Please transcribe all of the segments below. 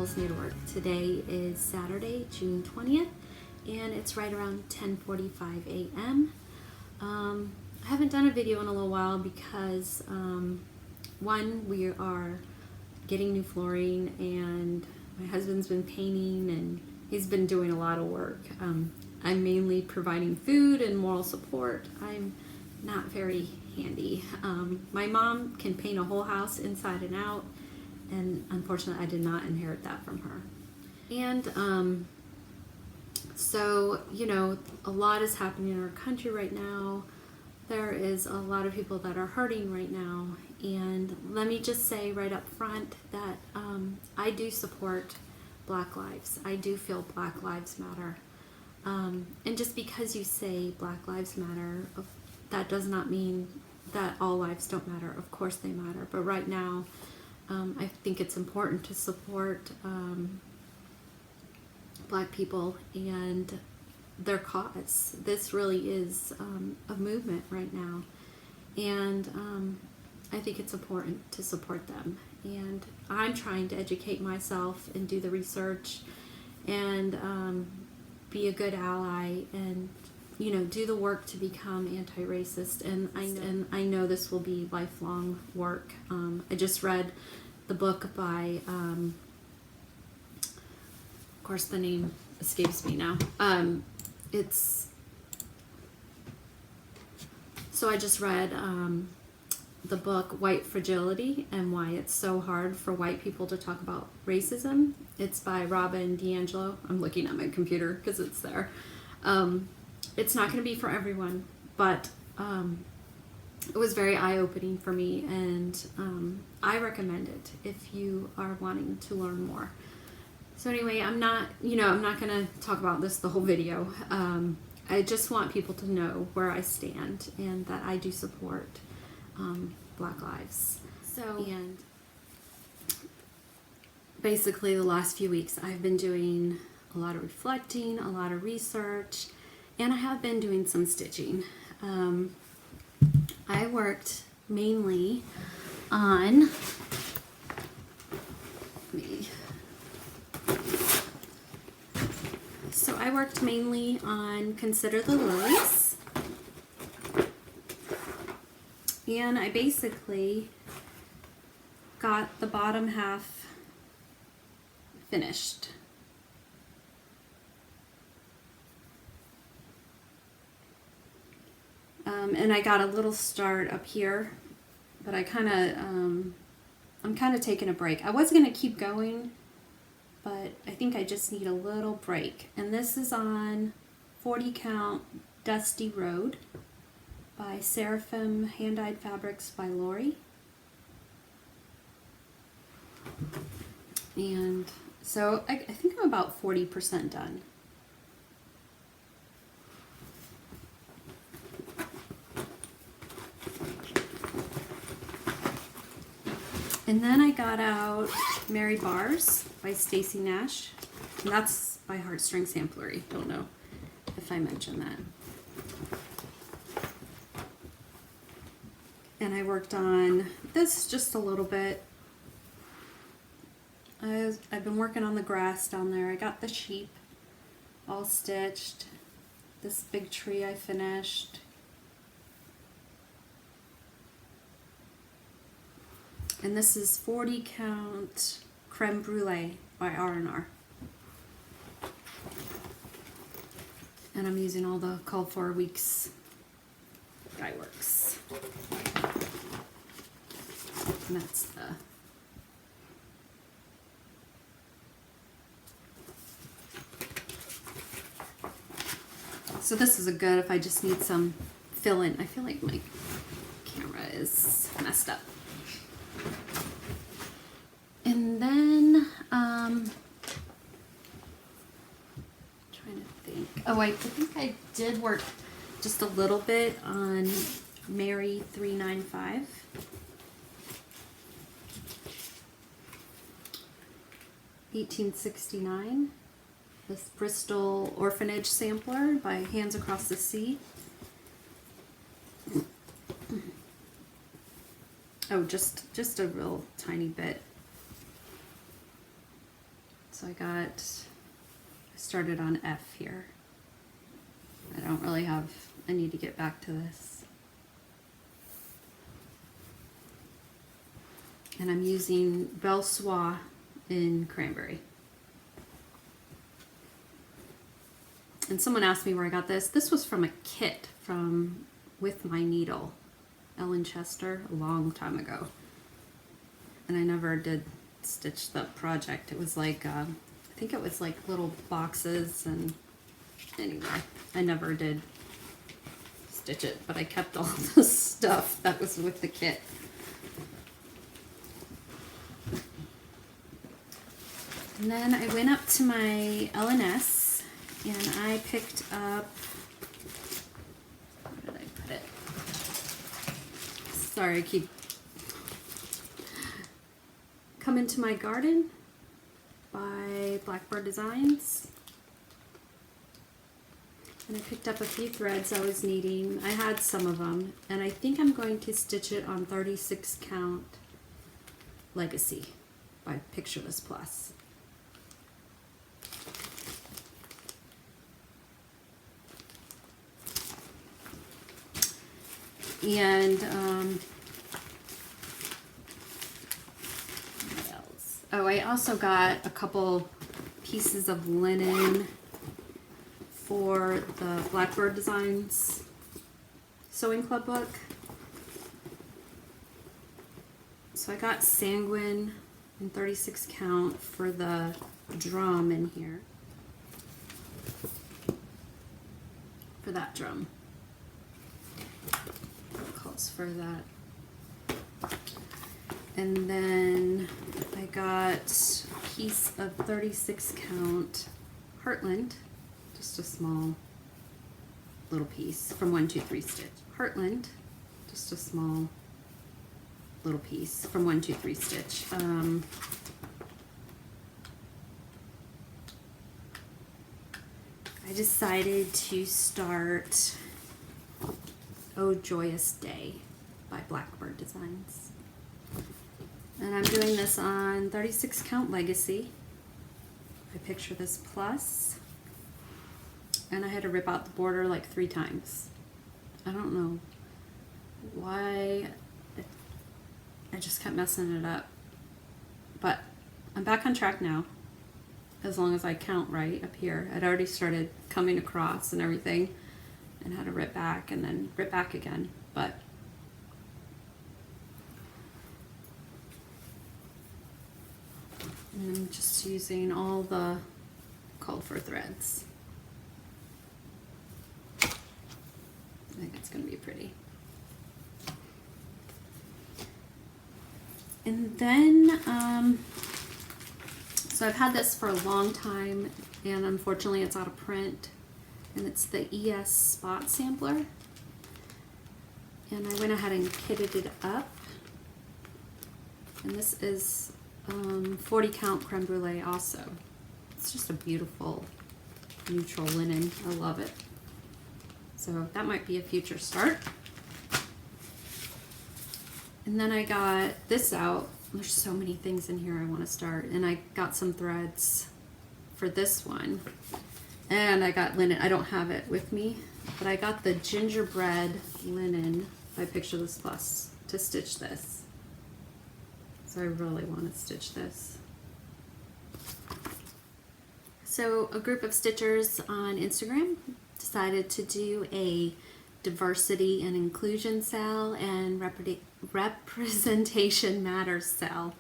Nicole's Needlework. Today is Saturday, June 20th, and it's right around 10:45 a.m. I haven't done a video in a little while because one, we are getting new flooring and my husband's been painting and he's been doing a lot of work. I'm mainly providing food and moral support. I'm not very handy. My mom can paint a whole house inside and out, and unfortunately I did not inherit that from her. And so, you know, a lot is happening in our country right now. There is a lot of people that are hurting right now, and let me just say right up front that I do support Black lives. I do feel Black lives matter. And just because you say Black lives matter, that does not mean that all lives don't matter. Of course they matter, but right now I think it's important to support Black people and their cause. This really is a movement right now, and I think it's important to support them. And I'm trying to educate myself and do the research and be a good ally and, you know, do the work to become anti-racist. And I know this will be lifelong work. I just read the book by, of course the name escapes me now. So I just read the book White Fragility and Why It's So Hard for White People to Talk About Racism. It's by Robin DiAngelo. I'm looking at my computer because it's there. It's not going to be for everyone, but it was very eye-opening for me, and I recommend it if you are wanting to learn more. So anyway, I'm not going to talk about this the whole video. I just want people to know where I stand and that I do support Black lives. And basically the last few weeks I've been doing a lot of reflecting, a lot of research, and I have been doing some stitching. I worked mainly on Consider the Lilies, and I basically got the bottom half finished. And I got a little start up here, but I'm kind of taking a break. I was going to keep going, but I think I just need a little break. And this is on 40 Count Dusty Road by Seraphim Hand-Dyed Fabrics by Lori. And so I think I'm about 40% done. And then I got out Mary Bars by Stacy Nash, and that's by Heartstring Samplery. Don't know if I mentioned that. And I worked on this just a little bit. I've been working on the grass down there. I got the sheep all stitched. This big tree I finished. And this is 40 Count Creme Brulee by R&R. And I'm using all the called for weeks dye works. And that's the so this is a good if I just need some fill in. I feel like my camera is messed up. And then, trying to think. Oh, I think I did work just a little bit on Mary 395. $18.69. This Bristol Orphanage Sampler by Hands Across the Sea. Oh, just a real tiny bit. So I started on F here. I don't really have, I need to get back to this. And I'm using Belle Soie in Cranberry. And someone asked me where I got this. This was from a kit from With My Needle, Ellen Chester, a long time ago. And I never did stitch the project. It was like, I think it was like little boxes, and anyway, I never did stitch it, but I kept all the stuff that was with the kit. And then I went up to my L&S and I picked up, where did I put it? Sorry, I keep Come Into My Garden by Blackbird Designs. And I picked up a few threads I was needing. I had some of them, and I think I'm going to stitch it on 36 count Legacy by Pictureless Plus. And what else? Oh, I also got a couple pieces of linen for the Blackbird Designs Sewing Club book. So I got Sanguine in 36 count for the drum in here. For that drum. Calls for that. And then I got a piece of 36 count Heartland. Just a small little piece from 123 Stitch. Heartland, just a small little piece from 123 Stitch. I decided to start Oh Joyous Day by Blackbird Designs. And I'm doing this on 36 count Legacy. I Pictureless Plus. And I had to rip out the border like 3 times. I don't know why. I just kept messing it up. But I'm back on track now, as long as I count right up here. I'd already started coming across and everything, and had to rip back and then rip back again. But I'm just using all the called for threads. I think it's going to be pretty. And then, so I've had this for a long time, and unfortunately it's out of print, and it's the ES Spot Sampler. And I went ahead and kitted it up. And this is 40 count creme brulee also. It's just a beautiful neutral linen. I love it. So that might be a future start. And then I got this out. There's so many things in here I want to start. And I got some threads for this one. And I got linen. I don't have it with me, but I got the gingerbread linen by Pictureless Plus to stitch this. So I really want to stitch this. So a group of stitchers on Instagram decided to do a diversity and inclusion sale and representation matters sale.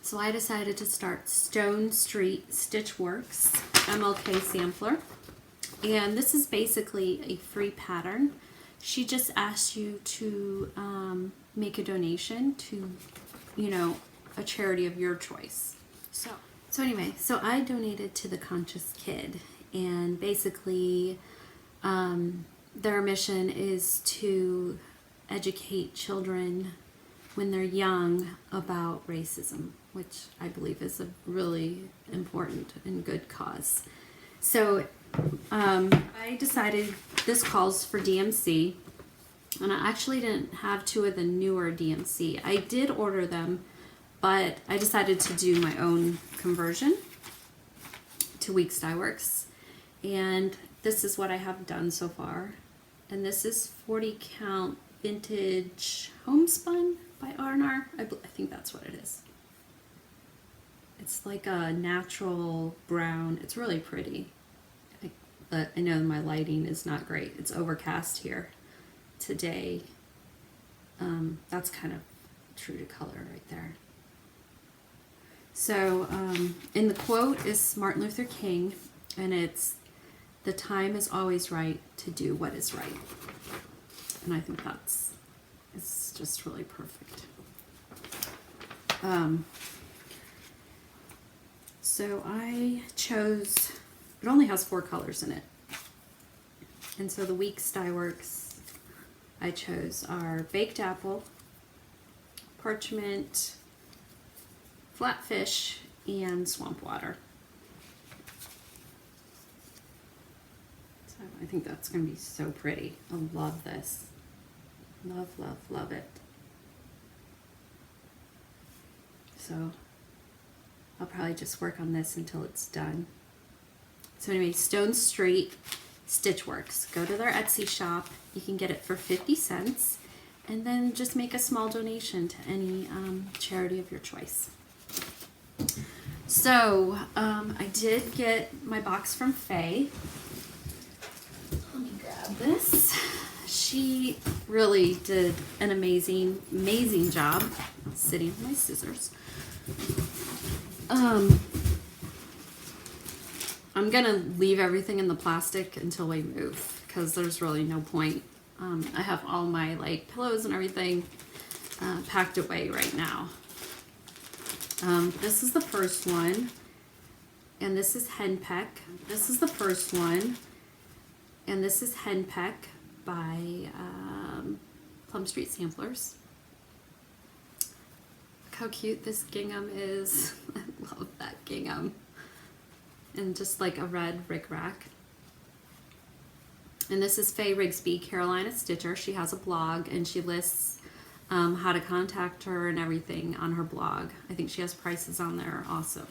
So I decided to start Stone Street Stitch Works MLK sampler, and this is basically a free pattern. She just asked you to make a donation to, you know, a charity of your choice. So anyway, so I donated to the Conscious Kid, and basically their mission is to educate children when they're young about racism, which I believe is a really important and good cause. So I decided this calls for DMC, and I actually didn't have 2 of the newer DMC. I did order them, but I decided to do my own conversion. to Weeks Dye Works, and this is what I have done so far. And this is 40 count vintage homespun by R&R. I think that's what it is. It's like a natural brown. It's really pretty. But I know my lighting is not great. It's overcast here today. That's kind of true to color right there. So in the quote is Martin Luther King, and it's, "The time is always right to do what is right." And I think it's just really perfect. So I chose, it only has 4 colors in it. And so the Weeks Dye Works I chose are Baked Apple, Parchment, Flatfish, and Swamp Water. So I think that's going to be so pretty. I love this. Love, love, love it. So I'll probably just work on this until it's done. So anyway, Stone Street Stitchworks. Go to their Etsy shop. You can get it for 50 cents. And then just make a small donation to any charity of your choice. So I did get my box from Faye. Let me grab this. She really did an amazing job. Sitting with my scissors. I'm gonna leave everything in the plastic until we move, because there's really no point. I have all my like pillows and everything packed away right now. This is the first one, and this is Henpeck. This is the first one, and this is Henpeck by Plum Street Samplers. Look how cute this gingham is. I love that gingham. And just like a red rickrack. And this is Faye Rigsby, Carolina Stitcher. She has a blog, and she lists how to contact her and everything on her blog. I think she has prices on there also.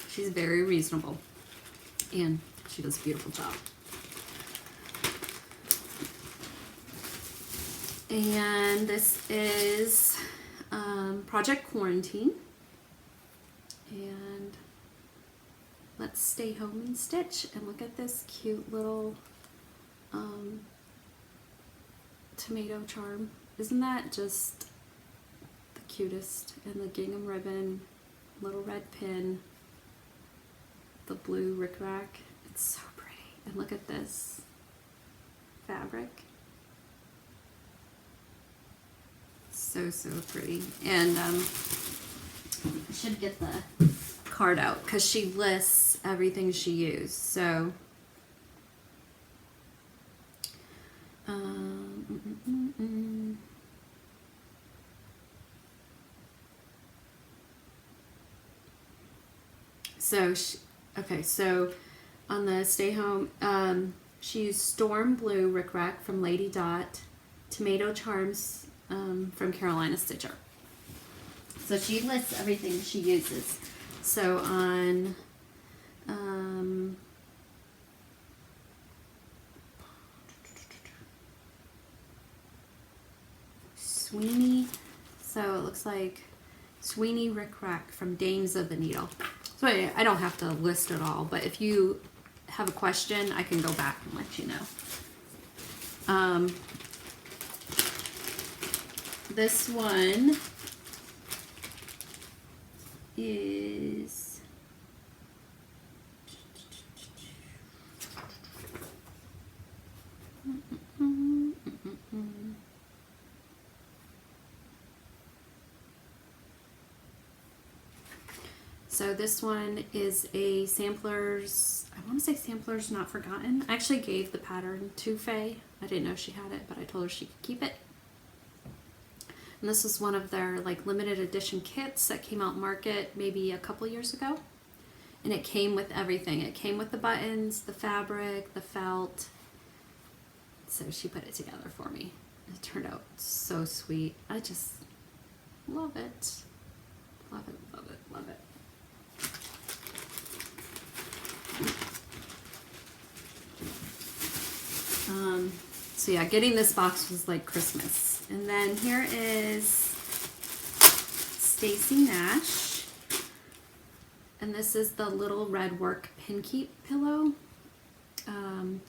She's very reasonable, and she does a beautiful job. And this is Project Quarantine. And let's stay home and stitch. And look at this cute little tomato charm. Isn't that just the cutest? And the gingham ribbon, little red pin, the blue rickrack. It's so pretty. And look at this fabric. So pretty. And I should get the card out because she lists everything she used. So so on the stay home, she used Storm Blue rickrack from Lady Dot, Tomato Charms from Carolina Stitcher. So she lists everything she uses. So on Sweeney, so it looks like Sweeney rickrack from Dames of the Needle. So I don't have to list it all, but if you have a question, I can go back and let you know. This one is so this one is a Samplers, I want to say Samplers Not Forgotten. I actually gave the pattern to Faye. I didn't know she had it, but I told her she could keep it. And this is one of their like limited edition kits that came out market maybe a couple years ago. And it came with everything. It came with the buttons, the fabric, the felt. So she put it together for me. It turned out so sweet. I just love it. Love it, love it, love it. So yeah, getting this box was like Christmas. And then here is Stacy Nash. And this is the Little Red Work Pin Keep pillow. And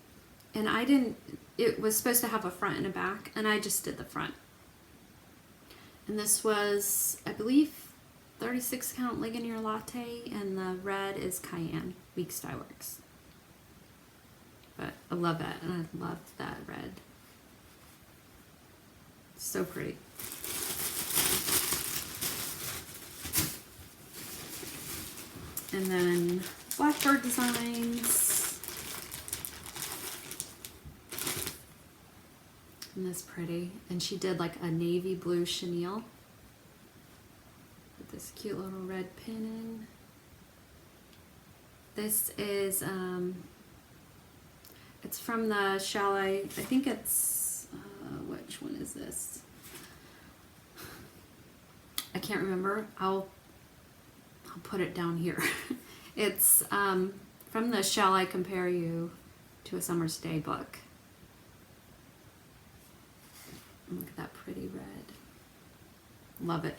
I didn't, it was supposed to have a front and a back, and I just did the front. And this was, I believe, 36 count Ligonier Latte, and the red is Cayenne, Weeks Dye Works. But I love that, and I love that red. So pretty. And then Blackbird Designs. And this pretty. And she did like a navy blue chenille with this cute little red pin in. This is, it's from the Chalet, I think it's, which one is this? I can't remember. I'll put it down here. It's from the Shall I Compare You to a Summer's Day book. Look at that pretty red. Love it.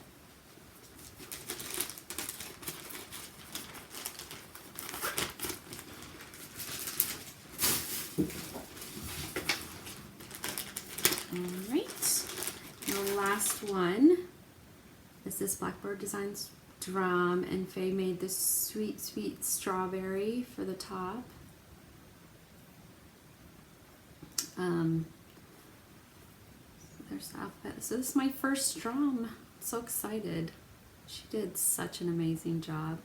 All right. The last one is this Blackbird Designs drum, and Faye made this sweet, sweet strawberry for the top. There's the outfit. So this is my first drum. So excited. She did such an amazing job.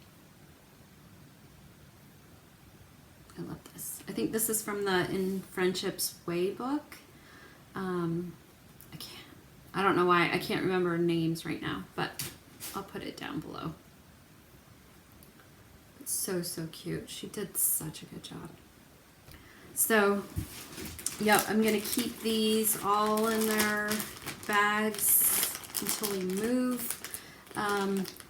I love this. I think this is from the In Friendship's Way book. I don't know why I can't remember names right now, but I'll put it down below. It's so, so cute. She did such a good job. So, yep, I'm going to keep these all in their bags until we move.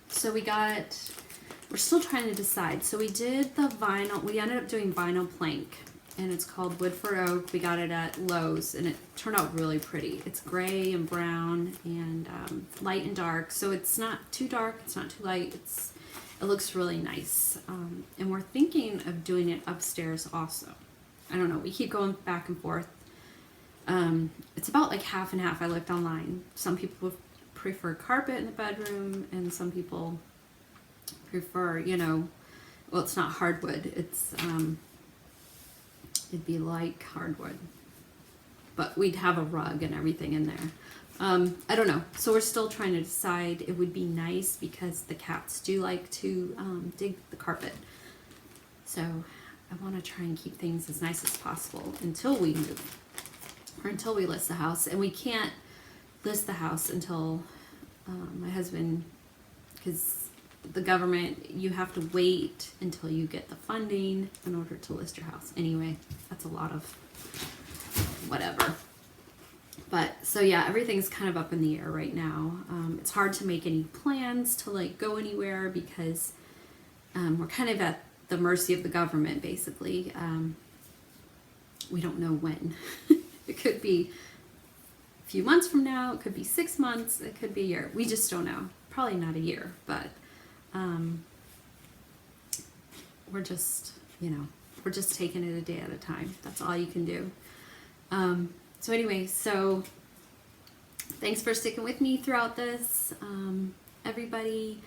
So we're still trying to decide. So we did the vinyl, we ended up doing vinyl plank, and it's called Wood for Oak. We got it at Lowe's, and it turned out really pretty. It's gray and brown and light and dark. So it's not too dark, it's not too light. It looks really nice. And we're thinking of doing it upstairs also. I don't know, we keep going back and forth. It's about like half and half. I looked online. Some people prefer carpet in the bedroom, and some people prefer, you know, well, it's not hardwood. It's, it'd be like hardwood. But we'd have a rug and everything in there. I don't know. So we're still trying to decide. It would be nice because the cats do like to dig the carpet. So I want to try and keep things as nice as possible until we move, or until we list the house. And we can't list the house until my husband, because the government, you have to wait until you get the funding in order to list your house. Anyway, that's a lot of whatever. But so yeah, everything's kind of up in the air right now. It's hard to make any plans to like go anywhere because we're kind of at the mercy of the government, basically. We don't know when. It could be a few months from now, it could be 6 months, it could be a year. We just don't know. Probably not a year, but we're just, you know, we're just taking it a day at a time. That's all you can do. So anyway, so thanks for sticking with me throughout this. Everybody,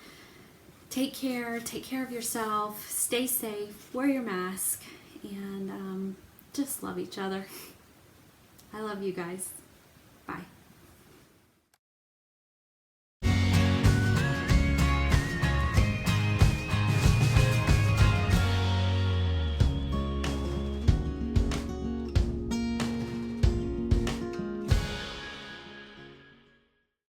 take care of yourself, stay safe, wear your mask, and just love each other. I love you guys. Bye.